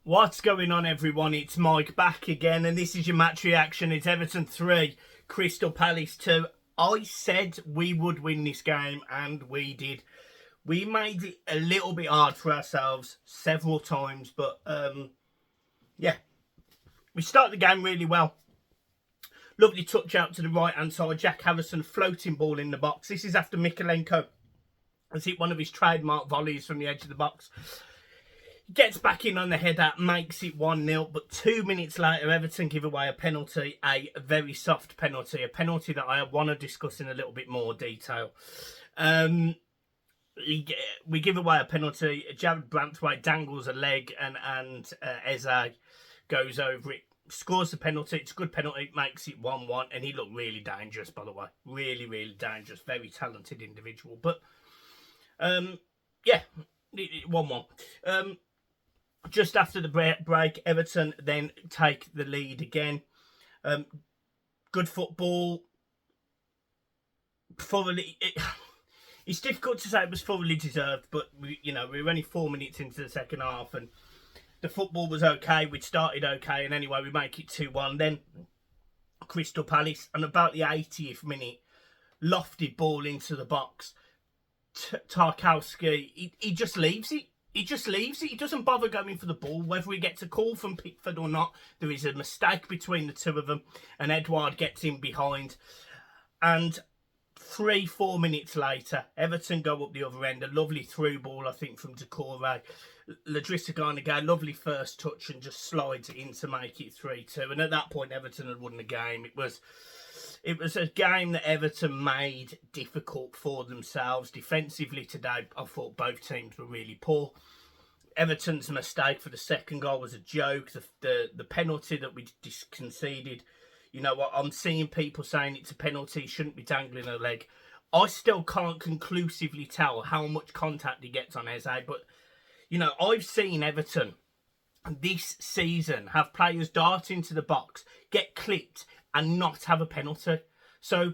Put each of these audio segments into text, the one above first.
What's going on, everyone? It's Mike back again, and this is your match reaction. It's Everton 3, Crystal Palace 2. I said we would win this game, and we did. We made it a little bit hard for ourselves several times, but yeah, we started the game really well. Lovely touch out to the right-hand side. Jack Harrison floating ball in the box. This is after Mikalenko has hit one of his trademark volleys from the edge of the box. Gets back in on the header, makes it 1-0, but 2 minutes later, Everton give away a penalty, a very soft penalty, a penalty that I want to discuss in a little bit more detail. We give away a penalty, Jared Branthwaite dangles a leg, and Eze goes over it, scores the penalty. It's a good penalty, makes it 1-1, and he looked really dangerous, by the way. Really, really dangerous, very talented individual. But, yeah, 1-1. Just after the break, Everton then take the lead again. Good football. It's difficult to say it was thoroughly deserved, but we were only 4 minutes into the second half, and the football was okay. We'd started okay, and anyway, we make it 2-1. Then Crystal Palace, and about the 80th minute, lofted ball into the box. Tarkowski, he just leaves it. He just leaves it. He doesn't bother going for the ball. Whether he gets a call from Pickford or not, there is a mistake between the two of them, and Edouard gets in behind. And 3-4 minutes later, Everton go up the other end. A lovely through ball, I think, from Decore. Ladrissa Garnagay, lovely first touch, and just slides it in to make it 3-2. And at that point, Everton had won the game. It was a game that Everton made difficult for themselves. Defensively today, I thought both teams were really poor. Everton's mistake for the second goal was a joke. The penalty that we conceded, you know what, I'm seeing people saying it's a penalty, shouldn't be dangling a leg. I still can't conclusively tell how much contact he gets on Eze, but, I've seen Everton this season have players dart into the box, get clipped, and not have a penalty. So,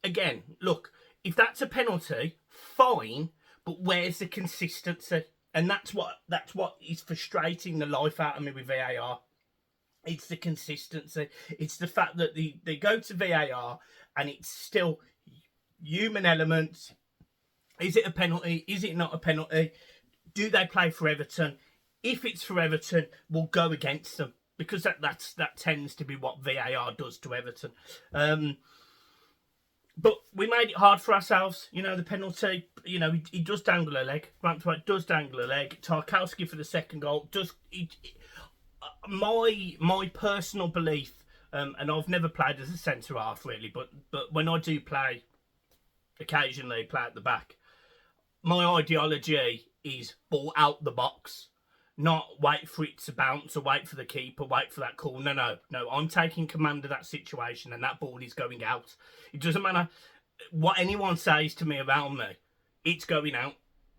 again, look, if that's a penalty, fine, but where's the consistency? And that's what is frustrating the life out of me with VAR. It's the consistency. It's the fact that they go to VAR and it's still human elements. Is it a penalty? Is it not a penalty? Do they play for Everton? If it's for Everton, we'll go against them, because that tends to be what VAR does to Everton. But we made it hard for ourselves. The penalty, he does dangle a leg. Branthwaite does dangle a leg. Tarkowski for the second goal does. My personal belief, and I've never played as a centre half really, but when I do play, occasionally play at the back, my ideology is ball out the box. Not wait for it to bounce or wait for the keeper, wait for that call. No. I'm taking command of that situation, and that ball is going out. It doesn't matter what anyone says to me around me. It's going out.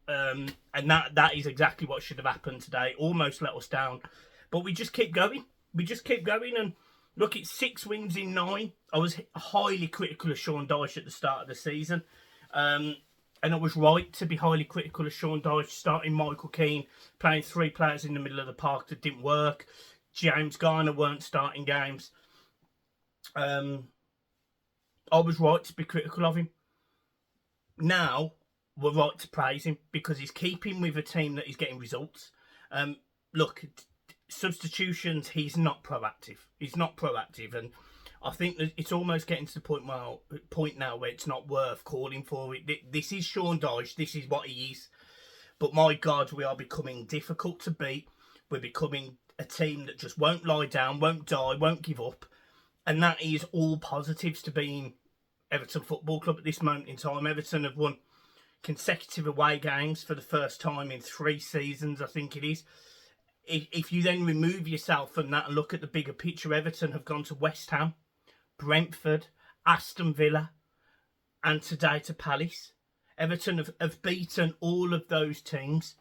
And that is exactly what should have happened today. Almost let us down. But we just keep going. And look, it's 6 wins in 9. I was highly critical of Sean Dyche at the start of the season. And I was right to be highly critical of Sean Dyche, starting Michael Keane, playing 3 players in the middle of the park that didn't work. James Garner weren't starting games. I was right to be critical of him. Now, we're right to praise him, because he's keeping with a team that is getting results. Look, substitutions, he's not proactive. And I think that it's almost getting to the point now where it's not worth calling for it. This is Sean Dyche. This is what he is. But my God, we are becoming difficult to beat. We're becoming a team that just won't lie down, won't die, won't give up. And that is all positives to being Everton Football Club at this moment in time. Everton have won consecutive away games for the first time in 3 seasons, I think it is. If you then remove yourself from that and look at the bigger picture, Everton have gone to West Ham, Brentford, Aston Villa, and today to Palace. Everton have beaten all of those teams.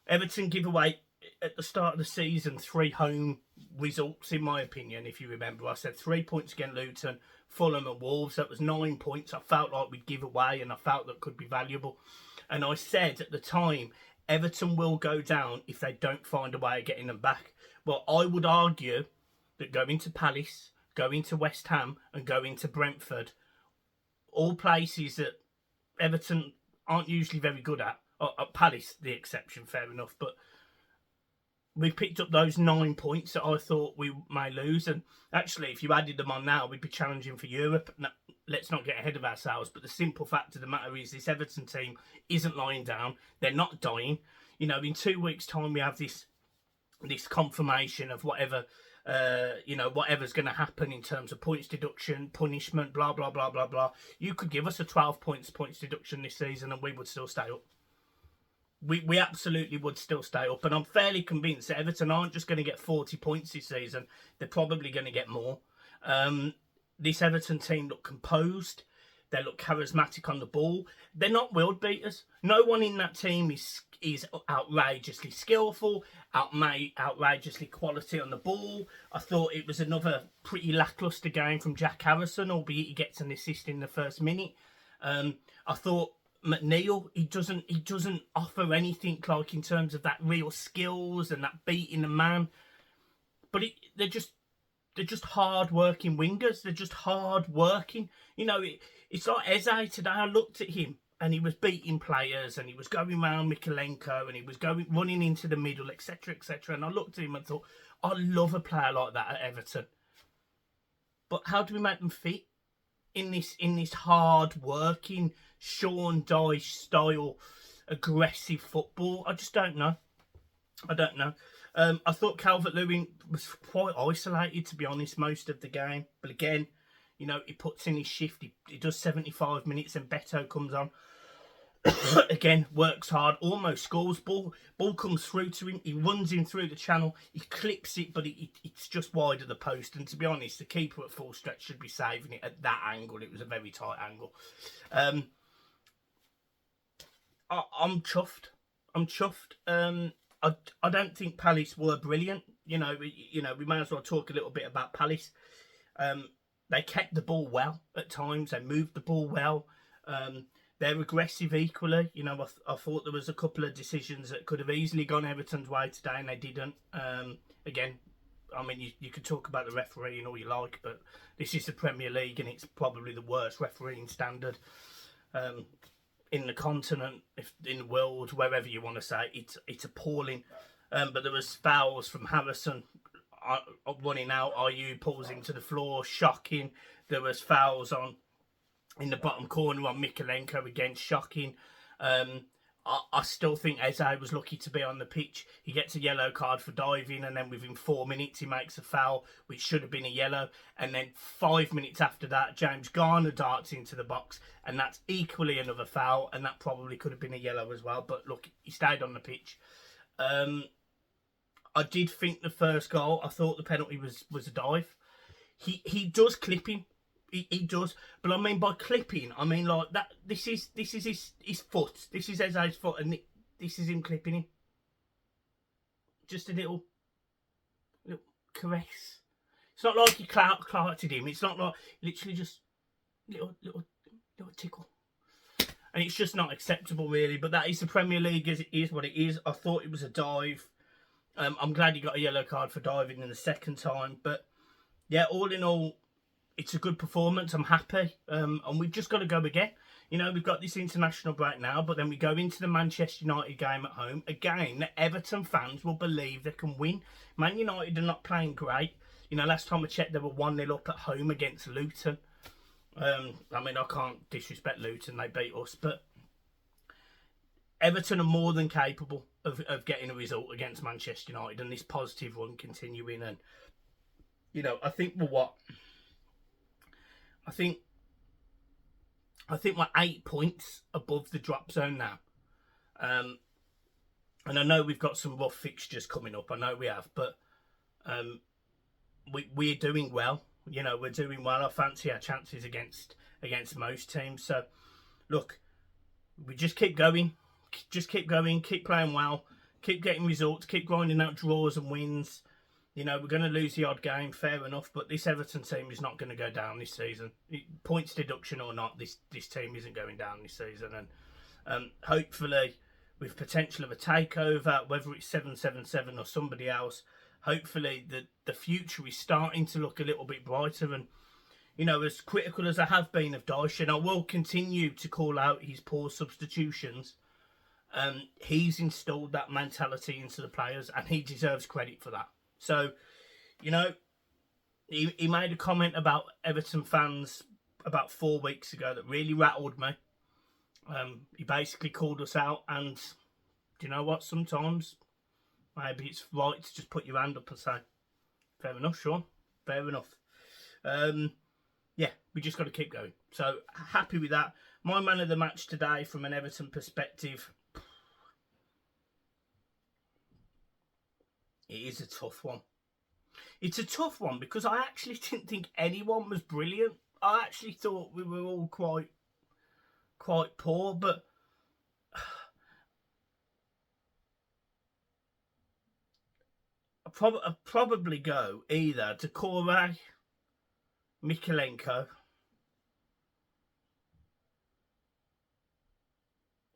Everton give away, at the start of the season, 3 home results, in my opinion, if you remember. I said 3 points against Luton, Fulham and Wolves. That was 9 points I felt like we'd give away, and I felt that could be valuable. And I said at the time, Everton will go down if they don't find a way of getting them back. Well, I would argue that going to Palace, going to West Ham and going to Brentford, all places that Everton aren't usually very good at. Palace, the exception, fair enough. But we've picked up those 9 points that I thought we may lose. And actually, if you added them on now, we'd be challenging for Europe. Now, let's not get ahead of ourselves. But the simple fact of the matter is this Everton team isn't lying down. They're not dying. You know, in 2 weeks' time, we have this confirmation of whatever, whatever's going to happen in terms of points deduction, punishment, blah, blah, blah, blah, blah. You could give us a 12 points deduction this season and we would still stay up. We absolutely would still stay up. And I'm fairly convinced that Everton aren't just going to get 40 points this season. They're probably going to get more. This Everton team look composed. They look charismatic on the ball. They're not world beaters. No one in that team is outrageously skillful, outrageously quality on the ball. I thought it was another pretty lacklustre game from Jack Harrison, albeit he gets an assist in the first minute. I thought McNeil, he doesn't offer anything like in terms of that real skills and that beating the man. But they're just hard-working wingers. They're just hard-working. You know, it's like Eze today. I looked at him and he was beating players and he was going around Mikalenko and he was running into the middle, etc., etc. And I looked at him and thought, I love a player like that at Everton. But how do we make them fit in this hard-working Sean Dyche style aggressive football? I just don't know. I don't know. I thought Calvert-Lewin was quite isolated, to be honest, most of the game. But again, you know, he puts in his shift. He does 75 minutes and Beto comes on. Again, works hard, almost scores. Ball comes through to him. He runs him through the channel. He clips it, but it's just wide of the post. And to be honest, the keeper at full stretch should be saving it at that angle. It was a very tight angle. I'm chuffed. I'm chuffed. I don't think Palace were brilliant. You know, we may as well talk a little bit about Palace. They kept the ball well at times. They moved the ball well. They're aggressive equally. You know, I thought there was a couple of decisions that could have easily gone Everton's way today, and they didn't. Again, I mean, you could talk about the refereeing all you like, but this is the Premier League, and it's probably the worst refereeing standard in the continent, in the world, wherever you want to say. It's appalling. But there was fouls from Harrison running out. Ayew pulls him to the floor, shocking. There was fouls in the bottom corner on Mikalenko, again, shocking. I still think Eze was lucky to be on the pitch. He gets a yellow card for diving, and then within 4 minutes he makes a foul, which should have been a yellow. And then 5 minutes after that, James Garner darts into the box, and that's equally another foul, and that probably could have been a yellow as well. But look, he stayed on the pitch. I did think the first goal, I thought the penalty was a dive. He does clip him. He does, but I mean by clipping, I mean like that. This is his foot. This is Eze's foot, and this is him clipping him. Just a little caress. It's not like he clarted him. It's not like literally just little tickle, and it's just not acceptable really. But that is the Premier League. As it is what it is. I thought it was a dive. I'm glad he got a yellow card for diving in the second time, but yeah, all in all, it's a good performance. I'm happy. And we've just got to go again. You know, we've got this international break now, but then we go into the Manchester United game at home. A game that Everton fans will believe they can win. Man United are not playing great. You know, last time I checked, they were 1-0 up at home against Luton. I mean, I can't disrespect Luton. They beat us. But Everton are more than capable of getting a result against Manchester United. And this positive run continuing. And, you know, I think we're what? I think we're 8 points above the drop zone now. And I know we've got some rough fixtures coming up. I know we have, but we're doing well. You know, we're doing well. I fancy our chances against most teams. So, look, we just keep going. Just keep going. Keep playing well. Keep getting results. Keep grinding out draws and wins. You know, we're going to lose the odd game, fair enough, but this Everton team is not going to go down this season. Points deduction or not, this team isn't going down this season. And hopefully with potential of a takeover, whether it's 777 or somebody else. Hopefully the future is starting to look a little bit brighter. And, you know, as critical as I have been of Dyche, and I will continue to call out his poor substitutions, he's installed that mentality into the players, and he deserves credit for that. So, you know, he made a comment about Everton fans about 4 weeks ago that really rattled me. He basically called us out, and do you know what? Sometimes maybe it's right to just put your hand up and say, fair enough, Sean, fair enough. Yeah, we just got to keep going. So, happy with that. My man of the match today, from an Everton perspective, it is a tough one. It's a tough one because I actually didn't think anyone was brilliant. I actually thought we were all quite poor, but I'd probably go either to Corey, Mikalenko.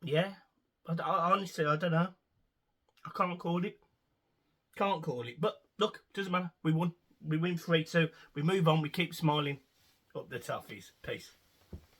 Yeah, I honestly, I don't know. I can't call it. Can't call it. But look, doesn't matter. We won. We win 3-2. We move on. We keep smiling. Up the toughies. Peace.